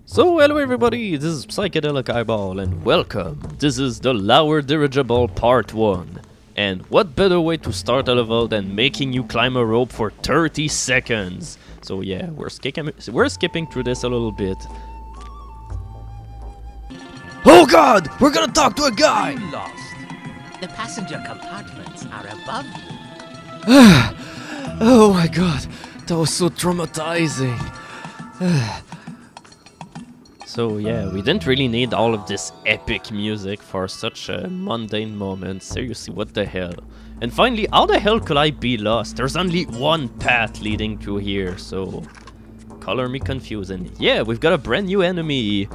So hello everybody, this is Psychedelic Eyeball and welcome. This is the Lower Dirigible Part 1. And what better way to start a level than making you climb a rope for 30 seconds. So yeah, we're skipping through this a little bit. Oh god! We're gonna talk to a guy! I'm lost. The passenger compartments are above you. Oh my god, that was so traumatizing. So yeah, we didn't really need all of this epic music for such a mundane moment. Seriously, what the hell? And finally, how the hell could I be lost? There's only one path leading through here, so color me confused. And yeah, we've got a brand new enemy.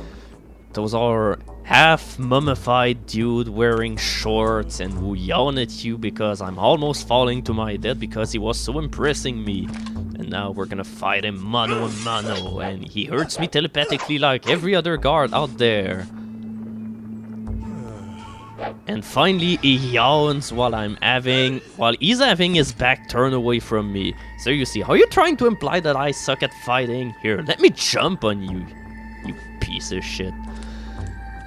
Those are half mummified dude wearing shorts and who yawn at you because I'm almost falling to my death because he was so impressing me. And now we're gonna fight him mano a mano, and he hurts me telepathically like every other guard out there. And finally he yawns while he's having his back turned away from me. Seriously, are you trying to imply that I suck at fighting? Here, let me jump on you, you piece of shit.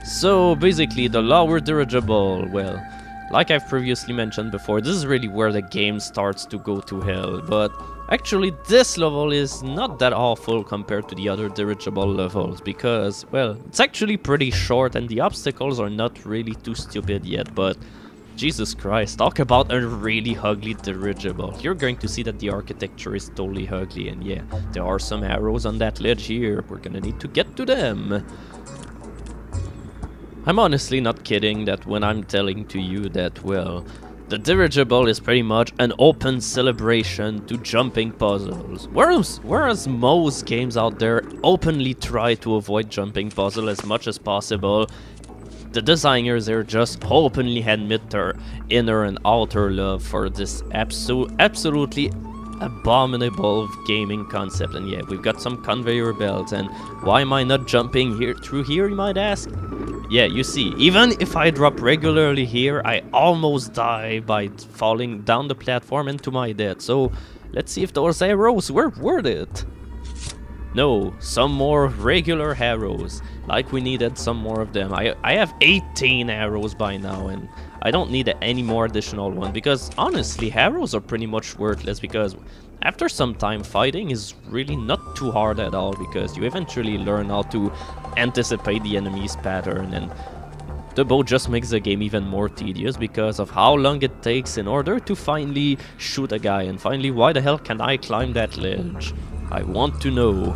So basically the lower dirigible, well, like I've previously mentioned before, this is really where the game starts to go to hell, but actually this level is not that awful compared to the other dirigible levels because, well, it's actually pretty short and the obstacles are not really too stupid yet, but Jesus Christ, talk about a really ugly dirigible. You're going to see that the architecture is totally ugly, and yeah, there are some arrows on that ledge here. We're gonna need to get to them. I'm honestly not kidding that when I'm telling to you that, well, the dirigible is pretty much an open celebration to jumping puzzles. Whereas most games out there openly try to avoid jumping puzzle as much as possible, the designers here just openly admit their inner and outer love for this absolutely abominable gaming concept. And yeah, we've got some conveyor belts, and why am I not jumping through here, you might ask? Yeah, you see, even if I drop regularly here, I almost die by falling down the platform into my death. So let's see if those arrows were worth it. No, some more regular arrows, like we needed some more of them. I have 18 arrows by now, and I don't need any more additional one because honestly arrows are pretty much worthless because after some time fighting is really not too hard at all because you eventually learn how to anticipate the enemy's pattern, and the bow just makes the game even more tedious because of how long it takes in order to finally shoot a guy. And finally, why the hell can I climb that ledge? I want to know.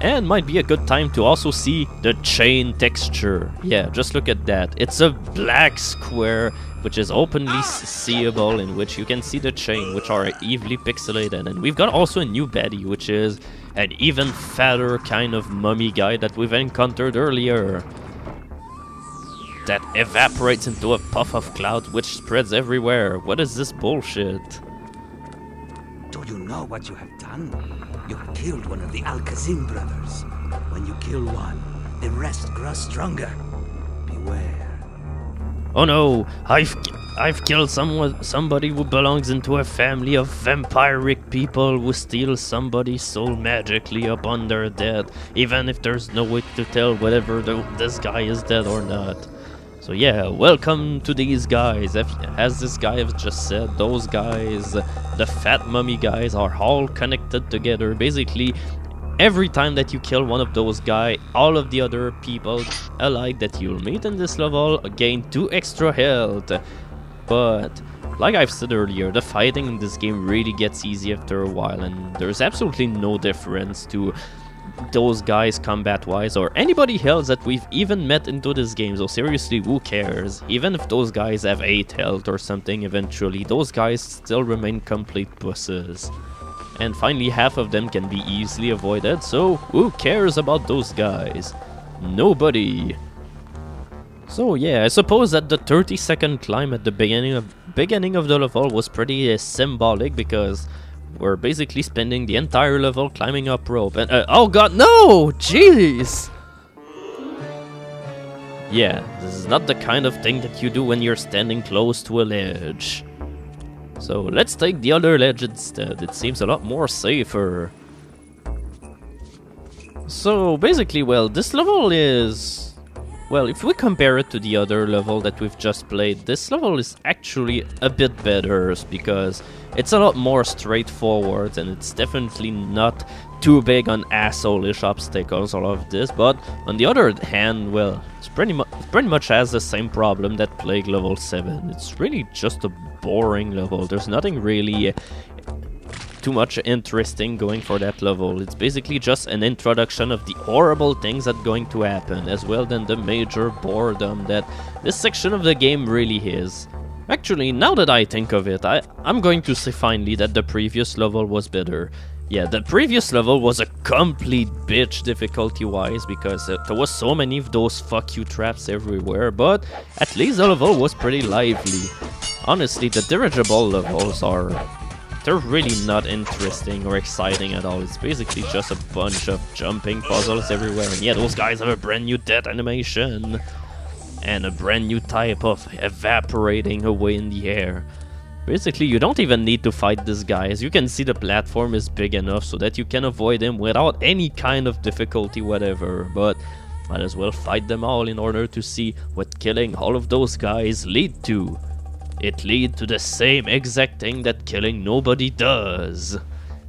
And might be a good time to also see the chain texture. Yeah, just look at that. It's a black square which is openly seeable, in which you can see the chain, which are evilly pixelated. And we've got also a new baddie, which is an even fatter kind of mummy guy that we've encountered earlier, that evaporates into a puff of cloud which spreads everywhere. What is this bullshit? Do you know what you have done? You have killed one of the Alcazin brothers. When you kill one, the rest grow stronger. Beware. Oh no, I've killed somebody who belongs into a family of vampiric people who steal somebody's soul magically upon their death, even if there's no way to tell whether this guy is dead or not. So yeah, welcome to these guys. As this guy has just said, those guys, the fat mummy guys, are all connected together. Basically, every time that you kill one of those guys, all of the other people alike that you'll meet in this level gain 2 extra health. But like I've said earlier, the fighting in this game really gets easy after a while, and there's absolutely no difference to those guys combat-wise or anybody else that we've even met into this game. So seriously, who cares? Even if those guys have 8 health or something eventually, those guys still remain complete pusses. And finally, half of them can be easily avoided, so who cares about those guys? Nobody. So yeah, I suppose that the 30-second climb at the beginning of the level was pretty symbolic because we're basically spending the entire level climbing up rope. And oh god, no! Jeez! Yeah, this is not the kind of thing that you do when you're standing close to a ledge. So let's take the other ledge instead. It seems a lot more safer. So basically, well, this level is... Well, if we compare it to the other level that we've just played, this level is actually a bit better because it's a lot more straightforward and it's definitely not too big on asshole-ish obstacles, all of this. But on the other hand, well, it's pretty much has the same problem that plagued level 7. It's really just a boring level. There's nothing really too much interesting going for that level. It's basically just an introduction of the horrible things that are going to happen, as well than the major boredom that this section of the game really is. Actually, now that I think of it, I'm going to say finally that the previous level was better. Yeah, the previous level was a complete bitch difficulty-wise because there was so many of those fuck you traps everywhere, but at least the level was pretty lively. Honestly, the dirigible levels they're really not interesting or exciting at all. It's basically just a bunch of jumping puzzles everywhere. And yeah, those guys have a brand new death animation. And a brand new type of evaporating away in the air. Basically, you don't even need to fight these guys. You can see the platform is big enough so that you can avoid them without any kind of difficulty whatever. But might as well fight them all in order to see what killing all of those guys lead to. It leads to the same exact thing that killing nobody does.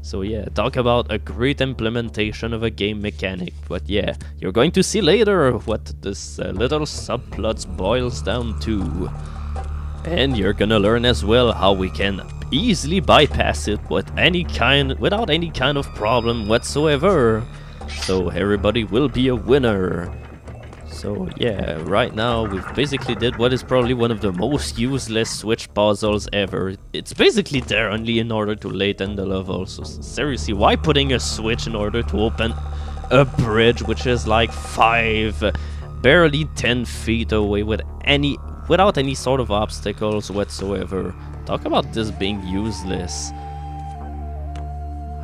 So yeah, talk about a great implementation of a game mechanic. But yeah, you're going to see later what this little subplot boils down to. And you're gonna learn as well how we can easily bypass it without any kind of problem whatsoever. So everybody will be a winner. So yeah, right now we've basically did what is probably one of the most useless switch puzzles ever. It's basically there only in order to lengthen the level. So seriously, why putting a switch in order to open a bridge which is like barely 10 feet away without any sort of obstacles whatsoever? Talk about this being useless.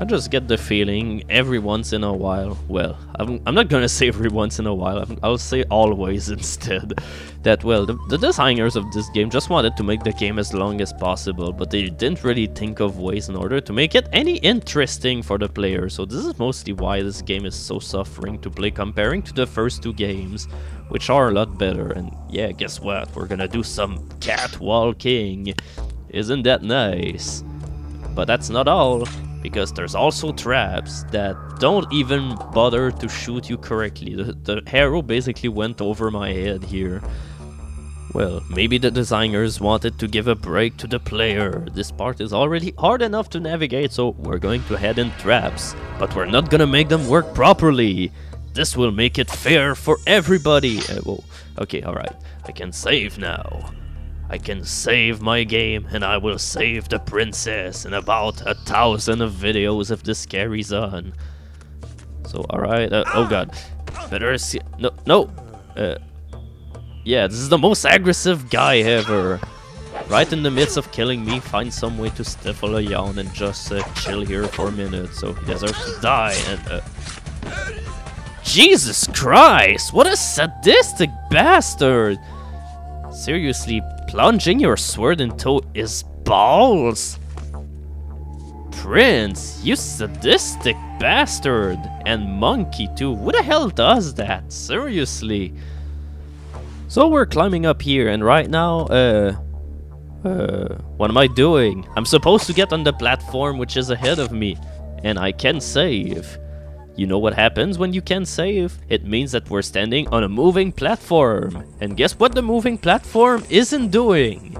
I just get the feeling every once in a while, well, I'm not gonna say every once in a while, I'll say always instead, that, well, the designers of this game just wanted to make the game as long as possible, but they didn't really think of ways in order to make it any interesting for the player. So this is mostly why this game is so suffering to play comparing to the first two games, which are a lot better. And yeah, guess what? We're gonna do some catwalking. Isn't that nice? But that's not all. Because there's also traps that don't even bother to shoot you correctly. The arrow basically went over my head here. Well, maybe the designers wanted to give a break to the player. This part is already hard enough to navigate, so we're going to head in traps. But we're not gonna make them work properly. This will make it fair for everybody. Whoa. Okay, alright. I can save now. I can save my game, and I will save the princess in about 1,000 of videos if this carries on. So, alright, oh god. Better see... No! Yeah, this is the most aggressive guy ever. Right in the midst of killing me, find some way to stifle a yawn and just chill here for a minute, so he deserves to die, and Jesus Christ! What a sadistic bastard! Seriously, plunging your sword into his balls? Prince, you sadistic bastard! And monkey too, who the hell does that? Seriously. So we're climbing up here, and right now, what am I doing? I'm supposed to get on the platform which is ahead of me, and I can save. You know what happens when you can save? It means that we're standing on a moving platform. And guess what the moving platform isn't doing?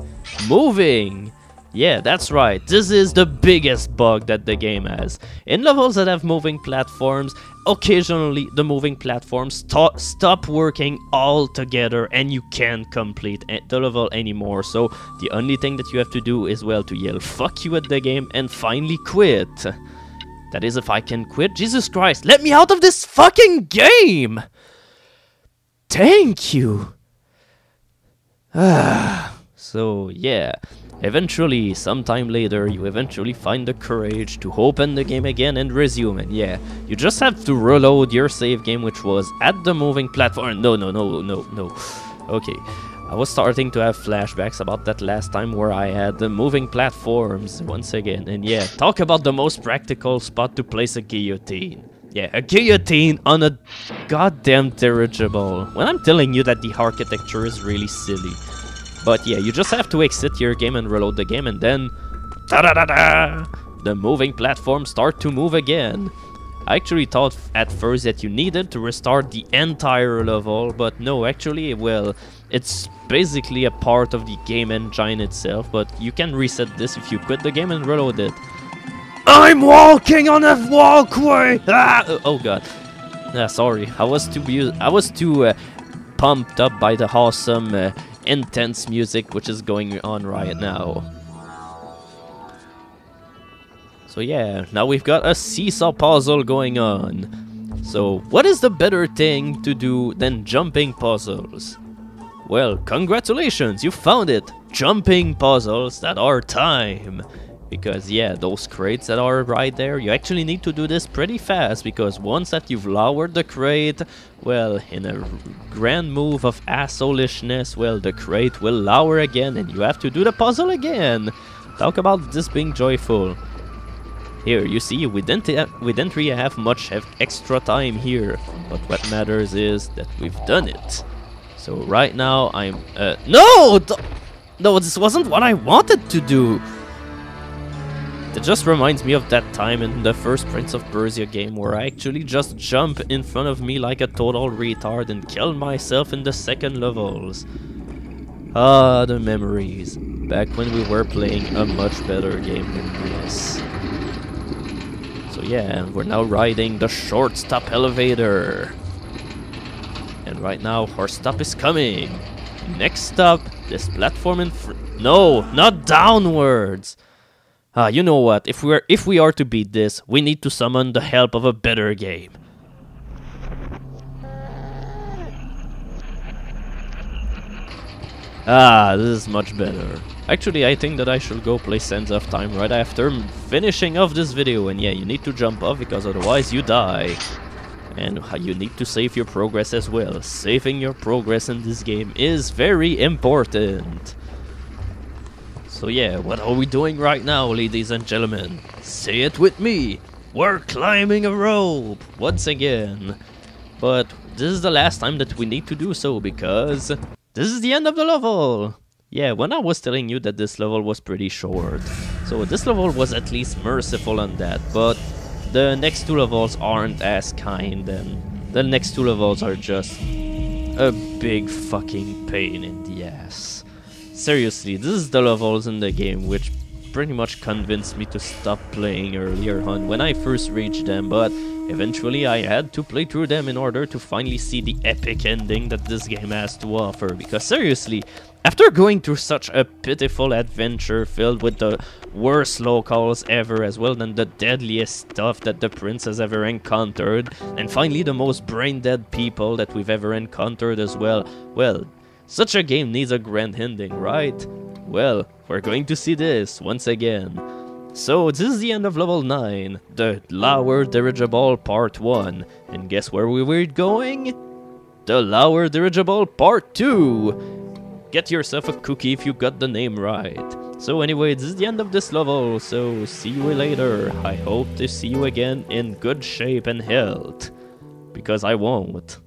Moving! Yeah, that's right. This is the biggest bug that the game has. In levels that have moving platforms, occasionally the moving platforms stop working altogether and you can't complete the level anymore. So the only thing that you have to do is, well, to yell fuck you at the game and finally quit. That is, if I can quit. Jesus Christ, let me out of this fucking game! Thank you! So, yeah. Eventually, sometime later, you eventually find the courage to open the game again and resume. And yeah, you just have to reload your save game, which was at the moving platform. No. Okay. I was starting to have flashbacks about that last time where I had the moving platforms once again. And yeah, talk about the most practical spot to place a guillotine. Yeah, a guillotine on a goddamn dirigible. When I'm telling you that the architecture is really silly. But yeah, you just have to exit your game and reload the game, and then ta-da-da-da! The moving platforms start to move again. I actually thought at first that you needed to restart the entire level, but no, actually, well, it's basically a part of the game engine itself, but you can reset this if you quit the game and reload it. I'm walking on a walkway! Ah! Oh god. Sorry, I was too pumped up by the awesome, intense music which is going on right now. So yeah, now we've got a seesaw puzzle going on. So what is the better thing to do than jumping puzzles? Well, congratulations, you found it! Jumping puzzles that are time! Because yeah, those crates that are right there, you actually need to do this pretty fast, because once that you've lowered the crate, well, in a grand move of assholishness, well, the crate will lower again and you have to do the puzzle again. Talk about this being joyful. Here, you see, we didn't really have much extra time here, but what matters is that we've done it. So right now I'm no, this wasn't what I wanted to do. It just reminds me of that time in the first Prince of Persia game where I actually just jump in front of me like a total retard and kill myself in the second levels. Ah, the memories. Back when we were playing a much better game than this. So yeah, we're now riding the short stop elevator. And right now our stop is coming. Next stop, this platform in no, not downwards. You know what? If we are to beat this, we need to summon the help of a better game. This is much better. Actually, I think that I should go play Sands of Time right after finishing off this video. And yeah, you need to jump off because otherwise you die. And you need to save your progress as well. Saving your progress in this game is very important. So yeah, what are we doing right now, ladies and gentlemen? Say it with me. We're climbing a rope once again. But this is the last time that we need to do so, because this is the end of the level. Yeah, when I was telling you that this level was pretty short, so this level was at least merciful on that, but the next two levels aren't as kind, and the next two levels are just a big fucking pain in the ass. Seriously, this is the levels in the game which pretty much convinced me to stop playing earlier on when I first reached them, but eventually I had to play through them in order to finally see the epic ending that this game has to offer, because seriously, after going through such a pitiful adventure filled with the worst locals ever, as well as the deadliest stuff that the prince has ever encountered, and finally the most brain-dead people that we've ever encountered as well, such a game needs a grand ending, right? Well, we're going to see this once again. So this is the end of level 9, the Lower Dirigible Part 1. And guess where we were going? The Lower Dirigible Part 2. Get yourself a cookie if you got the name right. So anyway, this is the end of this level, so see you later. I hope to see you again in good shape and health. Because I won't.